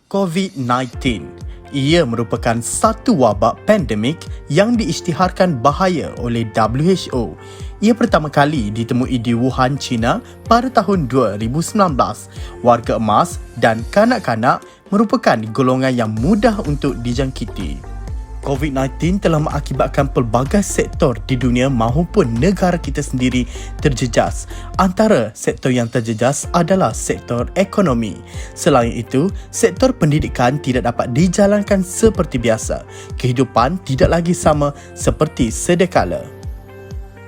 COVID-19. Ia merupakan satu wabak pandemik yang diisytiharkan bahaya oleh WHO. Ia pertama kali ditemui di Wuhan, China pada tahun 2019. Warga emas dan kanak-kanak merupakan golongan yang mudah untuk dijangkiti. COVID-19 telah mengakibatkan pelbagai sektor di dunia maupun negara kita sendiri terjejas. Antara sektor yang terjejas adalah sektor ekonomi. Selain itu, sektor pendidikan tidak dapat dijalankan seperti biasa. Kehidupan tidak lagi sama seperti sedia kala.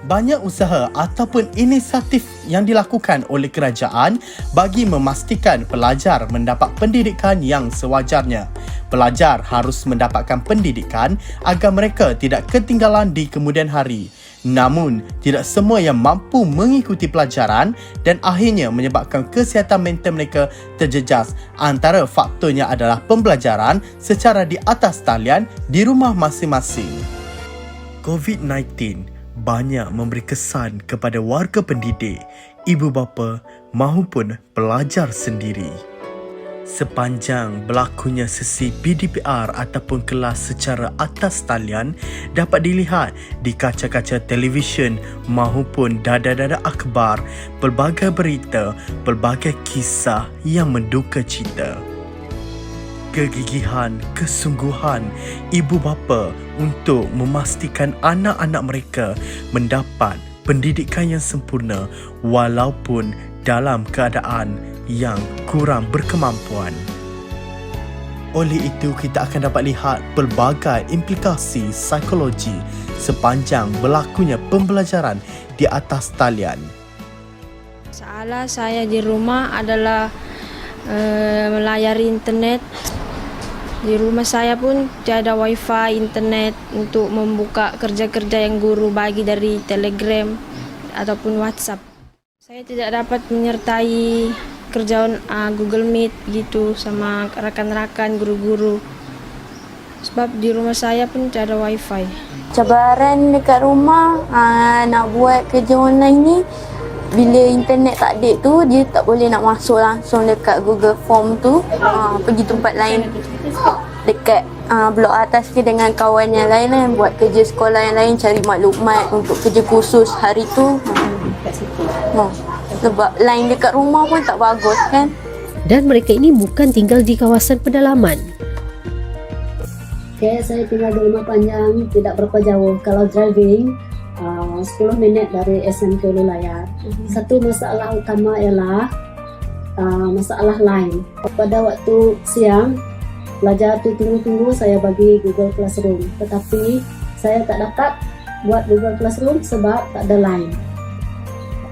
Banyak usaha ataupun inisiatif yang dilakukan oleh kerajaan bagi memastikan pelajar mendapat pendidikan yang sewajarnya. Pelajar harus mendapatkan pendidikan agar mereka tidak ketinggalan di kemudian hari. Namun, tidak semua yang mampu mengikuti pelajaran dan akhirnya menyebabkan kesihatan mental mereka terjejas. Antara faktornya adalah pembelajaran secara di atas talian di rumah masing-masing. COVID-19 banyak memberi kesan kepada warga pendidik, ibu bapa maupun pelajar sendiri. Sepanjang berlakunya sesi PDPR ataupun kelas secara atas talian dapat dilihat di kaca-kaca televisyen maupun dada-dada akhbar, pelbagai berita, pelbagai kisah yang menduka cita. Kegigihan, kesungguhan ibu bapa untuk memastikan anak-anak mereka mendapat pendidikan yang sempurna walaupun dalam keadaan yang kurang berkemampuan. Oleh itu, kita akan dapat lihat pelbagai implikasi psikologi sepanjang berlakunya pembelajaran di atas talian. Masalah saya di rumah adalah melayari internet. Di rumah saya pun tiada wifi internet untuk membuka kerja-kerja yang guru bagi dari Telegram ataupun WhatsApp. Saya tidak dapat menyertai kerjaan Google Meet gitu sama rakan-rakan guru-guru. Sebab di rumah saya pun tiada wifi. Cabaran dekat rumah nak buat kerja online ni, bila internet tak ada tu, dia tak boleh nak masuk langsung dekat Google Form tu, pergi tempat lain dekat blok atas ke dengan kawan yang lain lah, buat kerja sekolah yang lain, cari maklumat untuk kerja khusus hari tu. Sebab line dekat rumah pun tak bagus kan. Dan mereka ini bukan tinggal di kawasan pedalaman. Okay, saya tinggal di Rumah Panjang, tidak berapa jauh. Kalau driving 10 minit dari SMK Lulayar. Satu masalah utama ialah masalah line. Pada waktu siang, pelajar tu tunggu-tunggu saya bagi Google Classroom. Tetapi saya tak dapat buat Google Classroom sebab tak ada line.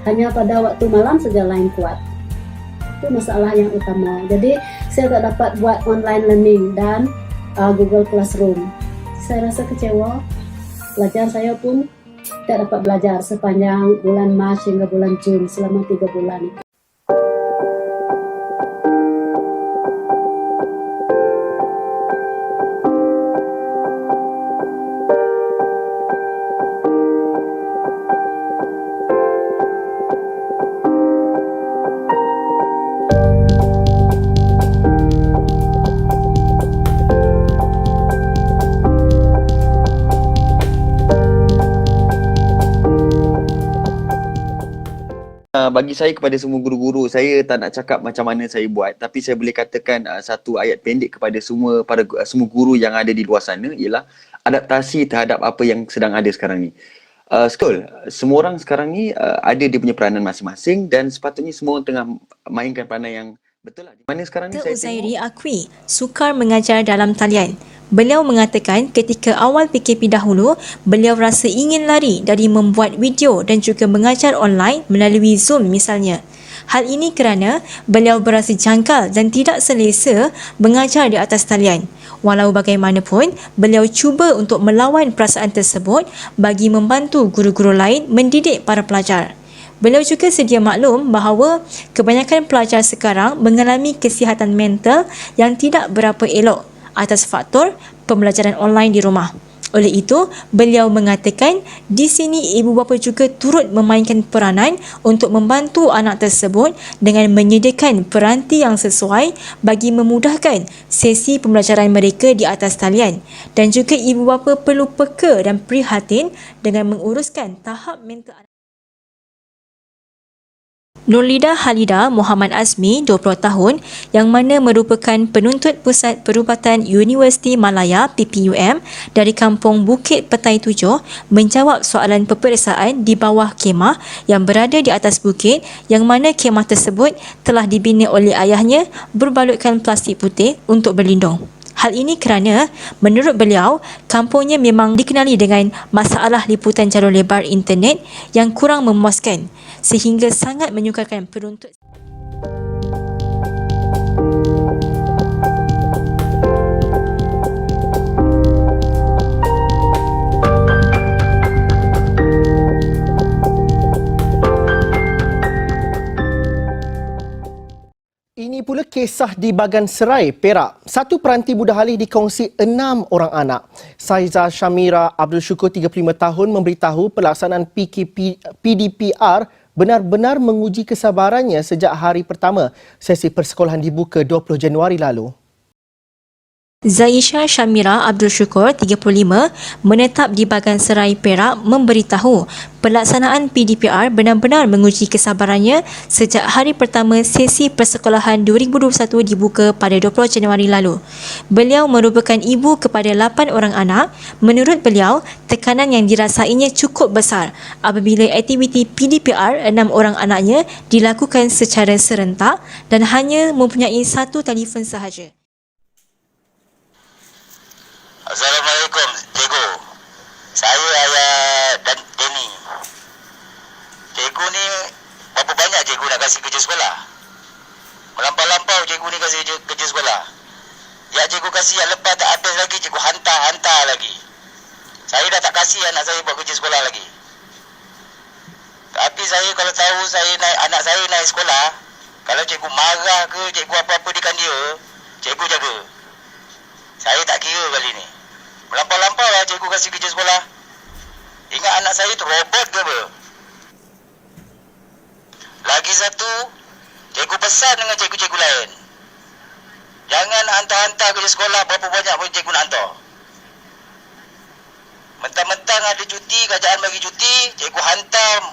Hanya pada waktu malam saja line kuat. Itu masalah yang utama. Jadi saya tak dapat buat online learning dan Google Classroom. Saya rasa kecewa. Pelajar saya pun tidak dapat belajar sepanjang bulan Mac hingga bulan Jun selama 3 bulan. Bagi saya, kepada semua guru-guru, saya tak nak cakap macam mana saya buat, tapi saya boleh katakan satu ayat pendek kepada semua guru yang ada di luar sana ialah adaptasi terhadap apa yang sedang ada sekarang ni. Betul, semua orang sekarang ni ada dia punya peranan masing-masing dan sepatutnya semua orang tengah mainkan peranan yang betul lah. Di mana sekarang ni Dr. Uzairi akui sukar mengajar dalam talian. Beliau mengatakan ketika awal PKP dahulu, beliau rasa ingin lari dari membuat video dan juga mengajar online melalui Zoom misalnya. Hal ini kerana beliau berasa janggal dan tidak selesa mengajar di atas talian. Walau bagaimanapun, beliau cuba untuk melawan perasaan tersebut bagi membantu guru-guru lain mendidik para pelajar. Beliau juga sedia maklum bahawa kebanyakan pelajar sekarang mengalami kesihatan mental yang tidak berapa elok atas faktor pembelajaran online di rumah. Oleh itu, beliau mengatakan di sini ibu bapa juga turut memainkan peranan untuk membantu anak tersebut dengan menyediakan peranti yang sesuai bagi memudahkan sesi pembelajaran mereka di atas talian, dan juga ibu bapa perlu peka dan prihatin dengan menguruskan tahap mental anak. Nurlida Halida Muhammad Azmi, 20 tahun, yang mana merupakan penuntut Pusat Perubatan Universiti Malaya PPUM dari Kampung Bukit Petai 7, menjawab soalan peperiksaan di bawah kemah yang berada di atas bukit, yang mana kemah tersebut telah dibina oleh ayahnya berbalutkan plastik putih untuk berlindung. Hal ini kerana, menurut beliau, kampungnya memang dikenali dengan masalah liputan jalur lebar internet yang kurang memuaskan, sehingga sangat menyukarkan penuntut. Ini pula kisah di Bagan Serai, Perak. Satu peranti budak halih dikongsi 6 orang anak. Saiza Syamira Abdul Syukur, 35 tahun, memberitahu pelaksanaan PDPR benar-benar menguji kesabarannya sejak hari pertama sesi persekolahan dibuka 20 Januari lalu. Zaisha Syamira Abdul Syukur, 35, menetap di Bagan Serai, Perak, memberitahu pelaksanaan PDPR benar-benar menguji kesabarannya sejak hari pertama sesi persekolahan 2021 dibuka pada 20 Januari lalu. Beliau merupakan ibu kepada 8 orang anak. Menurut beliau, tekanan yang dirasainya cukup besar apabila aktiviti PDPR 6 orang anaknya dilakukan secara serentak dan hanya mempunyai satu telefon sahaja. Assalamualaikum, cikgu. Saya Ayah dan Denny. Cikgu ni, berapa banyak cikgu nak kasih kerja sekolah? Melampau-lampau cikgu ni kasih kerja sekolah. Ya cikgu kasih yang lepas tak habis lagi, cikgu hantar lagi. Saya dah tak kasih anak saya buat kerja sekolah lagi. Tapi saya kalau tahu anak saya naik sekolah, kalau cikgu marah ke, cikgu apa-apa dekat dia, cikgu jaga. Saya tak kira kali ni. Melampau-lampau lah cikgu kasih kerja sekolah. Ingat anak saya tu robot ke apa? Lagi satu, cikgu pesan dengan cikgu-cikgu lain. Jangan hantar-hantar kerja sekolah berapa banyak pun cikgu nak hantar. Mentang-mentang ada cuti, kerajaan bagi cuti, cikgu hantar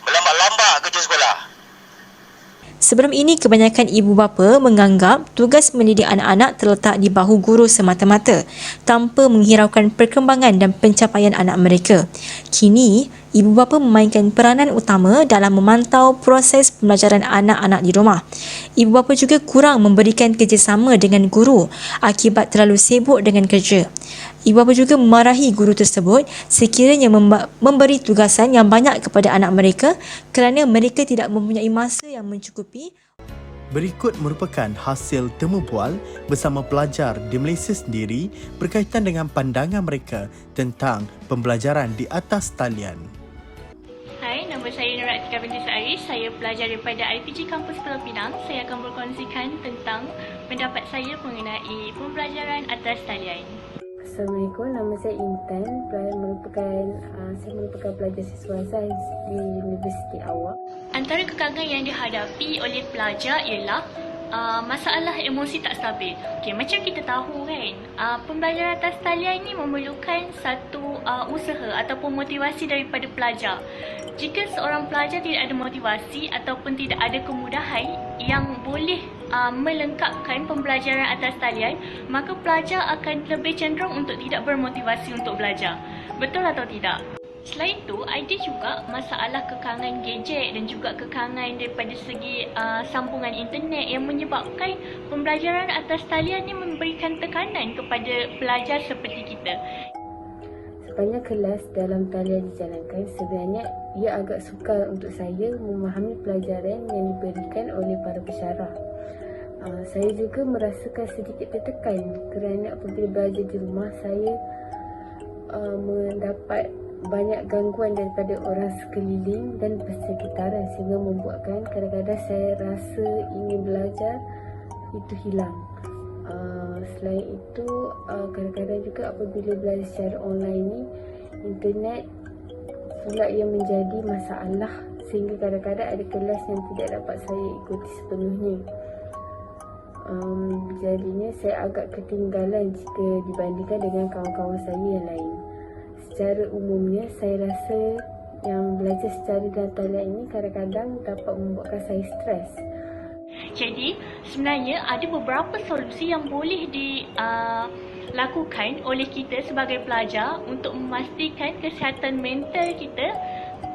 melambak-lambak kerja sekolah. Sebelum ini, kebanyakan ibu bapa menganggap tugas mendidik anak-anak terletak di bahu guru semata-mata tanpa menghiraukan perkembangan dan pencapaian anak mereka. Kini, ibu bapa memainkan peranan utama dalam memantau proses pembelajaran anak-anak di rumah. Ibu bapa juga kurang memberikan kerjasama dengan guru akibat terlalu sibuk dengan kerja. Ibu bapa juga memarahi guru tersebut sekiranya memberi tugasan yang banyak kepada anak mereka kerana mereka tidak mempunyai masa yang mencukupi. Berikut merupakan hasil temu bual bersama pelajar di Malaysia sendiri berkaitan dengan pandangan mereka tentang pembelajaran di atas talian. Hai, nama saya Nuratika binti Saiz. Saya pelajar daripada IPG Kampus Pulau Pinang. Saya akan berkongsikan tentang pendapat saya mengenai pembelajaran atas talian. Assalamualaikum, nama saya Intan. Saya merupakan pelajar siswa sains di Universiti Awak. Antara kekangan yang dihadapi oleh pelajar ialah masalah emosi tak stabil. Okay, macam kita tahu kan, pembelajaran atas talian ini memerlukan satu usaha ataupun motivasi daripada pelajar. Jika seorang pelajar tidak ada motivasi ataupun tidak ada kemudahan yang boleh melengkapkan pembelajaran atas talian, maka pelajar akan lebih cenderung untuk tidak bermotivasi untuk belajar. Betul atau tidak? Selain itu, ada juga masalah kekangan gadget dan juga kekangan daripada segi sambungan internet yang menyebabkan pembelajaran atas talian ini memberikan tekanan kepada pelajar seperti kita. Sepanjang kelas dalam talian dijalankan, sebenarnya ia agak sukar untuk saya memahami pelajaran yang diberikan oleh para pensyarah. Saya juga merasakan sedikit tertekan kerana apabila belajar di rumah, saya mendapat banyak gangguan daripada orang sekeliling dan persekitaran sehingga membuatkan kadang-kadang saya rasa ingin belajar itu hilang. Selain itu, kadang-kadang juga apabila belajar secara online ni, internet pula yang menjadi masalah sehingga kadang-kadang ada kelas yang tidak dapat saya ikuti sepenuhnya. Jadinya saya agak ketinggalan jika dibandingkan dengan kawan-kawan saya yang lain. Secara umumnya, saya rasa yang belajar secara dalam talian ini kadang-kadang dapat membuatkan saya stres. Jadi sebenarnya ada beberapa solusi yang boleh dilakukan oleh kita sebagai pelajar untuk memastikan kesihatan mental kita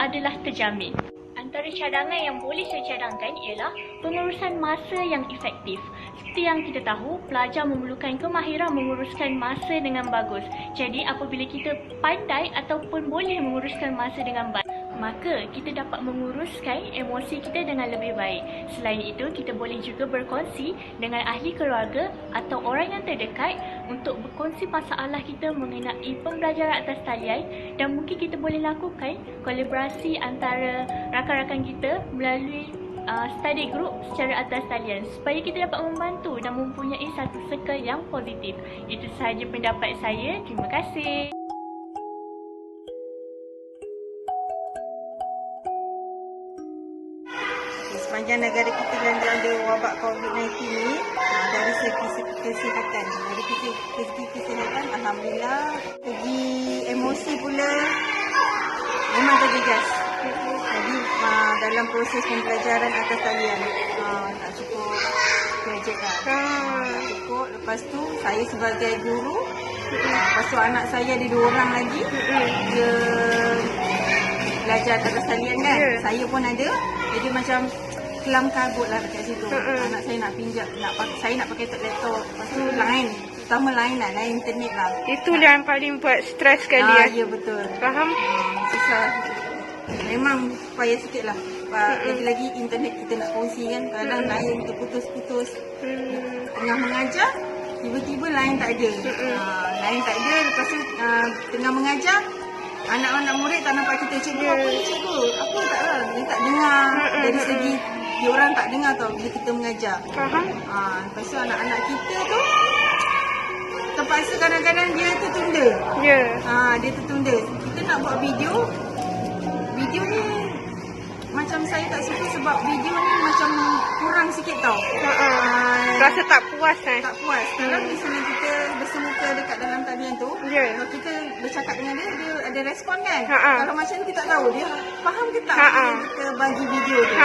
adalah terjamin. Antara cadangan yang boleh saya cadangkan ialah pengurusan masa yang efektif. Seperti yang kita tahu, pelajar memerlukan kemahiran menguruskan masa dengan bagus. Jadi apabila kita pandai ataupun boleh menguruskan masa dengan baik, maka kita dapat menguruskan emosi kita dengan lebih baik. Selain itu, kita boleh juga berkongsi dengan ahli keluarga atau orang yang terdekat untuk berkongsi masalah kita mengenai pembelajaran atas talian, dan mungkin kita boleh lakukan kolaborasi antara rakan-rakan kita melalui study group secara atas talian supaya kita dapat membantu dan mempunyai satu circle yang positif. Itu sahaja pendapat saya. Terima kasih. Sepanjang negara kita yang ada wabak COVID-19 ni, dari segi kesihatan, alhamdulillah. Segi emosi pula memang terjejas. Jadi dalam proses pembelajaran atas talian tak cukup projek lah. Tak cukup. Lepas tu saya sebagai guru, lepas tu anak saya ada 2 orang lagi, dia belajar atas talian kan. Saya pun ada. Jadi macam kelam kabut lah dekat situ. Anak saya nak pinjam, saya nak pakai laptop. Lepas tu line, terutama line lah, line internet lah. Itu yang paling buat stres sekali ya. Ya betul. Faham? Susah. Memang payah sikit lah. Lagi-lagi internet kita nak kongsi kan. Kadang line terputus-putus. Tengah mengajar, tiba-tiba line tak ada. Line tak ada, lepas tu tengah mengajar, anak-anak murid tak nampak kita. Cikgu, apa ni cikgu? Apa tak lah. Dia tak dengar. Dari segi diorang tak dengar tau bila kita mengajar. Lepas tu anak-anak kita tu terpaksa kadang-kadang dia tertunda. Dia tertunda. Kita nak buat video ni macam saya tak suka sebab video ni macam kurang sikit tau. Rasa tak puas Tak puas. Kalau misalnya kita bersemuka dekat dalam talian tu, kalau kita bercakap dengan dia, dia ada respon kan. Kalau macam ni kita tak tahu dia faham ke tak kita bagi video tu.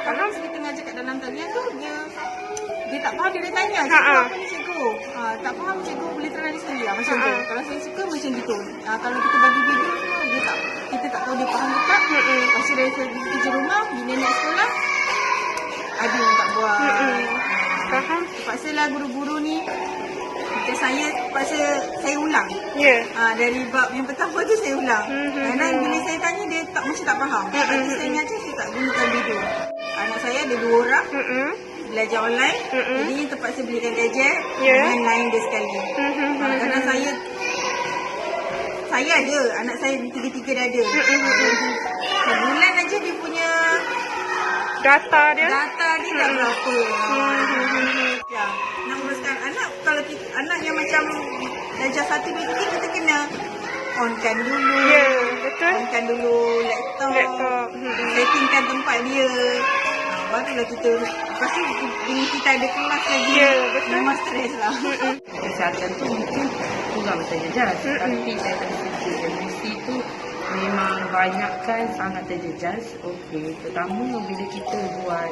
Kalau kita ngajar kat dalam talian tu, dia tak faham, dia dah tanya, cikgu apa ni cikgu? Tak faham cikgu, boleh try sekali lah macam tu. Kalau saya suka macam gitu. Kalau kita bagi video tu, kita tak tahu dia faham ke tak. Lepas tu dari segi kerja rumah, bila nak sekolah, ada yang tak buat. Terpaksa lah guru-guru ni, macam saya terpaksa saya ulang. Dari bab yang pertama tu saya ulang. Kadang bila saya tanya, dia macam tak faham. Lepas tu saya ngajar, saya tak gunakan video. Anak saya ada 2 orang. Belajar online, jadi terpaksa belikan gadget dengan line dia sekali. Kadang saya ada, anak saya 3 dah ada. Sebulan aja dia punya data dia dah berapa. Nak uruskan anak, kalau anak yang macam belajar 1, 2, 3, kita kena onkan dulu. Onkan dulu laptop. Settingkan tempat dia. Barulah kita, lepas tu bila kita ada kelas lagi, memang stres lah. Kesihatan tu mungkin kurang terjejas, tapi saya tak setuju. Emosi tu memang banyakkan sangat terjejas. Okey, pertama bila kita buat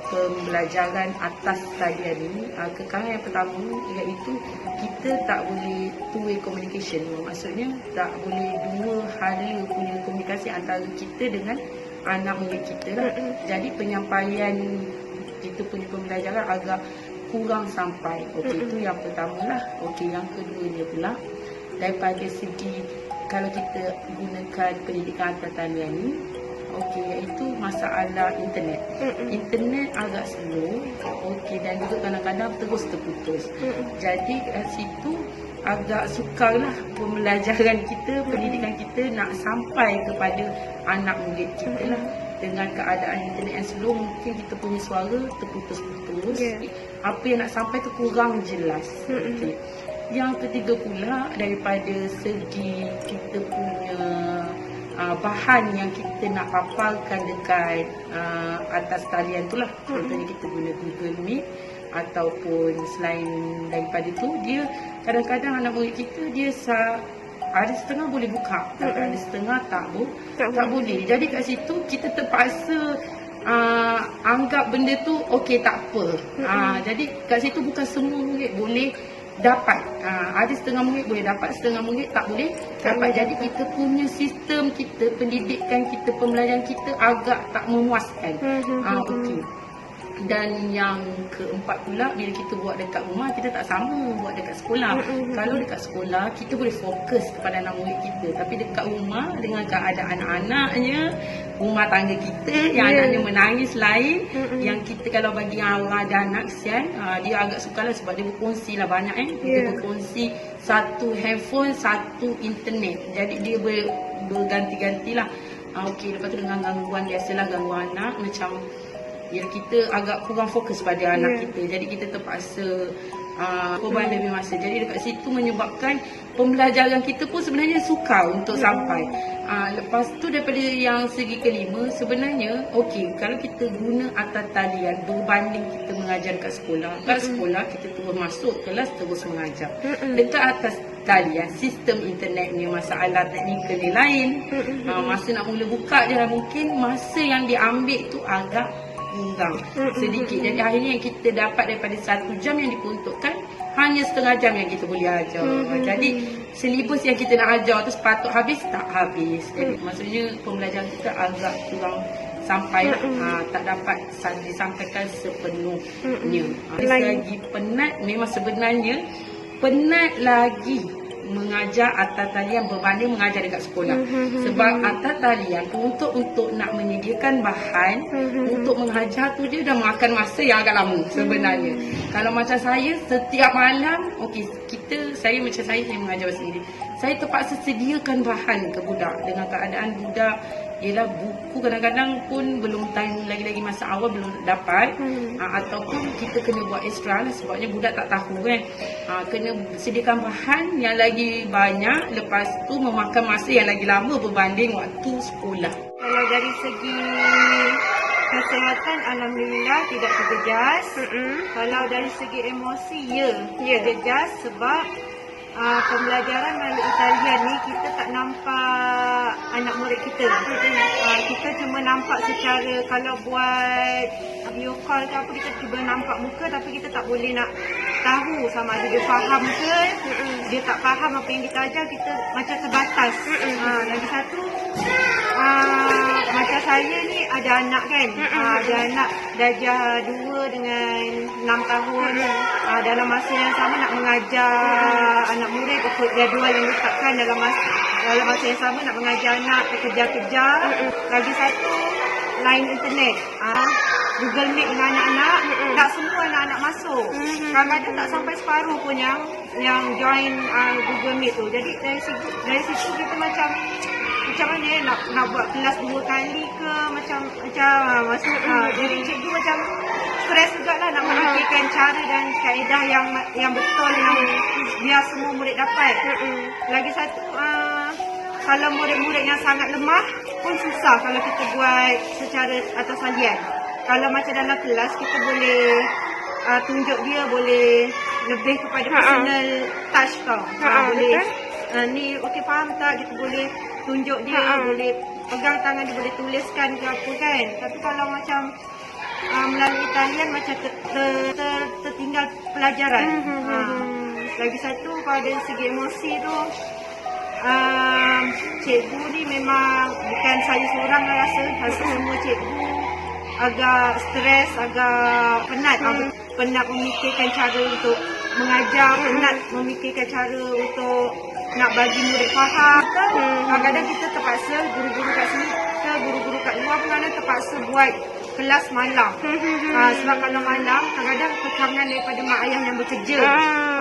pembelajaran atas talian ni, kekalan yang pertama iaitu kita tak boleh two-way communication. Maksudnya tak boleh dua hala punya komunikasi antara kita dengan anak murid kita lah. Jadi penyampaian kita punya pembelajaran agak kurang sampai. Okey, itu yang pertama lah. Okey, yang keduanya pula daripada segi kalau kita gunakan pendidikan atas talian ni, okey, iaitu masalah internet. Internet agak slow, okey, dan juga kadang-kadang terus terputus. Jadi kat situ agak sukarlah pembelajaran kita, pendidikan kita nak sampai kepada anak murid kita lah. dengan keadaan internet yang slow, mungkin kita punya suara terputus-putus. Apa yang nak sampai tu kurang jelas. Okay. Yang ketiga pula, daripada segi kita punya bahan yang kita nak paparkan dekat atas talian tu lah. Contohnya kita guna Google Meet ataupun selain daripada tu, dia kadang-kadang anak murid kita dia ada setengah boleh buka, ada setengah tak boleh. Jadi kat situ kita terpaksa anggap benda tu okey tak apa. Jadi kat situ bukan semua murid boleh dapat. Ada setengah murid boleh dapat, setengah murid tak boleh dapat. Jadi kita punya sistem kita, pendidikan kita, pembelajaran kita agak tak memuaskan. Okey. Dan yang keempat pula, bila kita buat dekat rumah, kita tak sama buat dekat sekolah. Kalau dekat sekolah, kita boleh fokus kepada anak murid kita. Tapi dekat rumah, dengan keadaan anak-anaknya, rumah tangga kita, yang anaknya menangis lain, yang kita kalau bagi orang ada anak kesian, dia agak suka lah sebab dia berkongsi lah banyak dia berkongsi satu handphone, satu internet. Jadi dia berganti-ganti lah. Okey, lepas tu dengan gangguan, biasalah gangguan anak, macam kita agak kurang fokus pada anak kita. Jadi kita terpaksa korban lebih masa. Jadi dekat situ menyebabkan pembelajaran kita pun sebenarnya sukar untuk sampai. Lepas tu daripada yang segi kelima, sebenarnya okey, kalau kita guna atas talian berbanding kita mengajar dekat sekolah. Kat sekolah kita terus masuk kelas, terus mengajar. Dekat atas talian, sistem internet ni, masalah teknikal ni lain. Masa nak mula buka je lah, mungkin masa yang diambil tu agak kurang sedikit. Jadi akhirnya yang kita dapat daripada 1 jam yang diperuntukkan, hanya setengah jam yang kita boleh ajar. Jadi silibus yang kita nak ajar tu sepatut habis, tak habis. Jadi maksudnya pembelajaran kita agak kurang sampai, tak dapat disampaikan sepenuhnya. Dari segi penat, memang sebenarnya penat lagi mengajar atas talian berbanding mengajar dekat sekolah. Sebab atas talian untuk nak menyediakan bahan untuk mengajar tu, dia dah makan masa yang agak lama sebenarnya. Kalau macam saya, setiap malam, okey, saya mengajar bahasa Inggeris. Saya terpaksa sediakan bahan ke budak, dengan keadaan budak ialah buku kadang-kadang pun belum time, lagi-lagi masa awal belum dapat, ataupun kita kena buat ekstra lah sebabnya budak tak tahu kan. Kena sediakan bahan yang lagi banyak, lepas tu memakan masa yang lagi lama berbanding waktu sekolah. Kalau dari segi kesihatan, alhamdulillah tidak terjejas. Kalau dari segi emosi, terjejas sebab pembelajaran melalui talian ni kita tak nampak anak murid kita. Kita cuma nampak secara, kalau buat video call ke apa, kita cuba nampak muka, tapi kita tak boleh nak tahu sama ada dia faham ke dia tak faham apa yang kita ajar. Kita macam terbatas. Lagi satu, macam saya ni ada anak kan, ada anak darjah 2 dengan 6 tahun. Dalam masa yang sama nak mengajar anak murid ikut jadual yang ditetapkan dalam masa yang sama, nak mengajar anak kejar-kejar. Lagi satu, line internet, Google Meet dengan anak-anak, tak semua anak-anak masuk. Kadang-kadang tak sampai separuh pun yang join Google Meet tu. Jadi dari situ kita macam mana nak buat kelas 2 kali ke, macam jadi cikgu macam stres jugalah nak menghadirkan cara dan kaedah yang betul yang biar semua murid dapat. Lagi satu, kalau murid-murid yang sangat lemah pun susah kalau kita buat secara atas talian. Kalau macam dalam kelas, kita boleh tunjuk dia, boleh lebih kepada personal touch tau. Boleh ni okey faham tak, kita boleh tunjuk dia, boleh pegang tangan dia, boleh tuliskan ke apa kan. Tapi kalau macam melalui talian, macam tertinggal pelajaran. Lagi satu, pada segi emosi tu, cikgu ni memang bukan saya seorang lah rasa semua cikgu agak stres, agak penat memikirkan cara untuk mengajar, penat memikirkan cara untuk nak bagi murid faham. Kadang-kadang kita terpaksa, guru-guru kat sini, guru-guru kat luar pun kadang terpaksa buat kelas malam. Sebab kalau malam, kadang-kadang kekangan daripada mak ayah yang bekerja.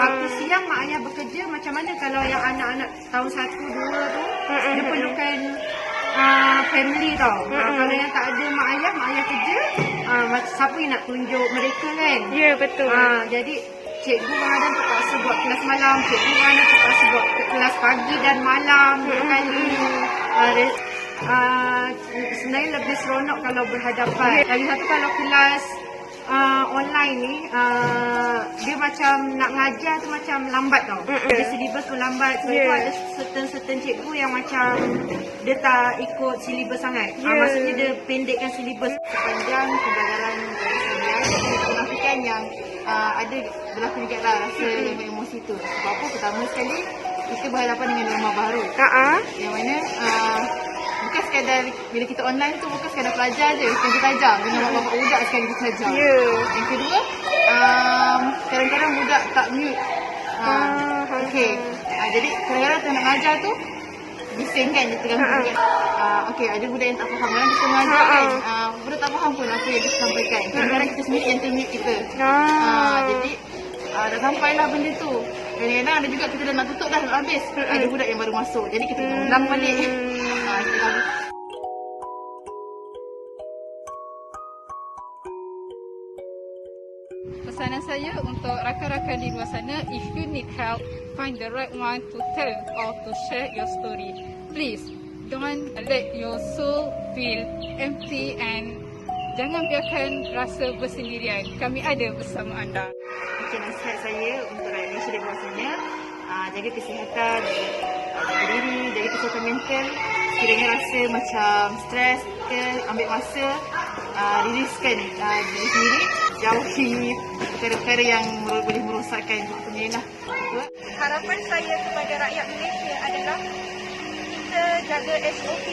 Waktu siang mak ayah bekerja, macam mana kalau yang anak-anak tahun 1, 2 tu, dia perlukan family tau. Kalau yang tak ada mak ayah kerja, siapa yang nak tunjuk mereka kan? Ya, betul. Jadi cikgu kadang terpaksa buat kelas malam, cikgu kadang terpaksa buat kelas pagi dan malam dua kali. Sebenarnya lebih seronok kalau berhadapan. Lagi satu kalau kelas online ni, dia macam nak ngajar tu macam lambat tau. Dia silibus pun lambat. Sebab tu ada certain cikgu yang macam dia tak ikut silibus sangat. Maksudnya dia pendekkan silibus. Sepanjang pembelajaran dari saya, kenafikan yang ada berlaku juga lah rasa emosi tu. Sebab apa? Pertama sekali, kita berhadapan dengan norma baru. Yang mana bukan sekadar bila kita online tu bukan sekadar pelajar je, bukan kita ajar dengan bapak budak sekali kita ajar. Yang kedua, kadang-kadang budak tak mute. Jadi kadang-kadang tu nak ajar tu bising kan, dia tengah budak. Ada budak yang tak faham, kadang kita mengajar kan, budak tak faham pun apa yang kita sampaikan. Kadang-kadang kita sendiri yang termute kita. Jadi dah sampailah benda tu. Kadang-kadang ada juga kita dah nak tutup dah, nak habis. Ada budak yang baru masuk. Jadi kita ulang balik. Pesanan saya untuk rakan-rakan di luar sana, if you need help, find the right one to tell or to share your story. Please, don't let your soul feel empty and jangan biarkan rasa bersendirian. Kami ada bersama anda. Nasihat saya untuk rakyat Malaysia di luar sana, jaga kesihatan, jaga diri, jaga kesihatan mental. Sekiranya rasa macam stres ke, ambil masa, riliskan diri sendiri, jauhi perkara-perkara yang boleh merosakkan dunia lah. Harapan saya kepada rakyat Malaysia adalah kita jaga SOP,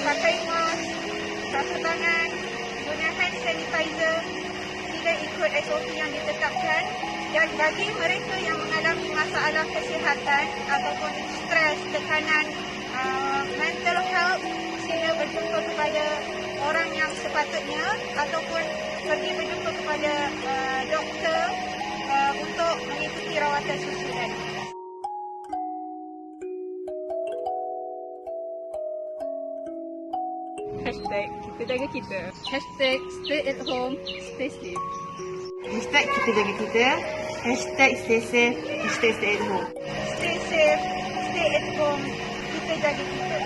pakai mask, sapu tangan, guna hand sanitizer, tidak ikut SOP yang ditetapkan. Dan bagi mereka yang mengalami masalah kesihatan ataupun stres, tekanan, mental health, sila berjumpa kepada orang yang sepatutnya ataupun pergi berjumpa kepada doktor untuk mengikuti rawatan susulan. Hashtag kita jaga kita. Hashtag stay at home, stay safe. Hashtag kita jaga kita. Hashtag stay safe. Hashtag stay at home. Stay safe, stay at home, kita jaga kita.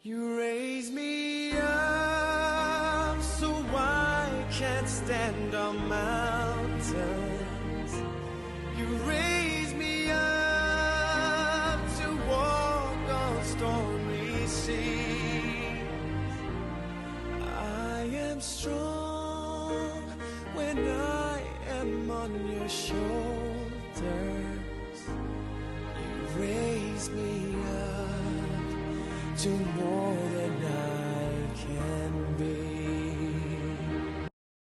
You raise me up so I can't stand on mountains. You raise me up to walk on stormy seas. I am strong when I am on your shoulders. You raise me up to more than I can.